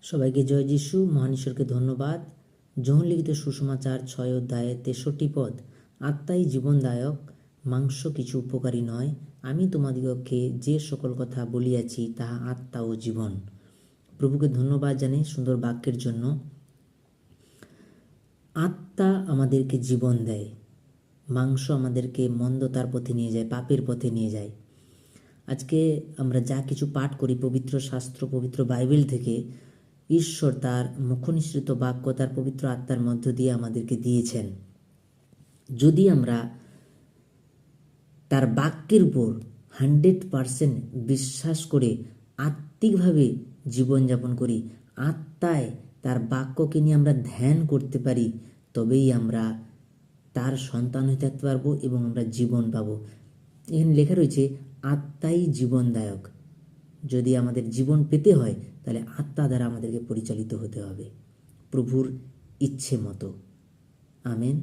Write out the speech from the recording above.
সবাইকে জয় যিশু। মহান ঈশ্বরকে ধন্যবাদ। যোহন লিখিত সুসমাচার 6 অধ্যায়ে 63 পদ। আত্মাই জীবনদায়ক, মাংস কিছু উপকারী নয়। আমি তোমাদিগকে যে সকল কথা বলিয়াছি তাহা আত্মা ও জীবন। প্রভুকে ধন্যবাদ জানাই সুন্দর বাক্যের জন্য। আত্মা আমাদেরকে জীবন দেয়, মাংস আমাদেরকে মন্দতার পথে নিয়ে যায়, পাপের পথে নিয়ে যায়। আজকে আমরা যা কিছু পাঠ করি পবিত্র শাস্ত্র, পবিত্র বাইবেল থেকে, ঈশ্বর তার মুখনিসৃত বাক্য তার পবিত্র আত্মার মধ্য দিয়ে আমাদেরকে দিয়েছেন। যদি আমরা তার বাক্যের উপর 100% বিশ্বাস করে আত্মিকভাবে জীবনযাপন করি, আত্মায় তার বাক্যকে নিয়ে আমরা ধ্যান করতে পারি, তবেই আমরা তার সন্তান হয়ে থাকতে পারবো এবং আমরা জীবন পাবো। এখানে লেখা রয়েছে আত্মাই জীবনদায়ক। যদি আমাদের জীবন পেতে হয় তাহলে আত্মা দ্বারা আমাদেরকে পরিচালিত হতে হবে প্রভুর ইচ্ছে মতো। আমেন।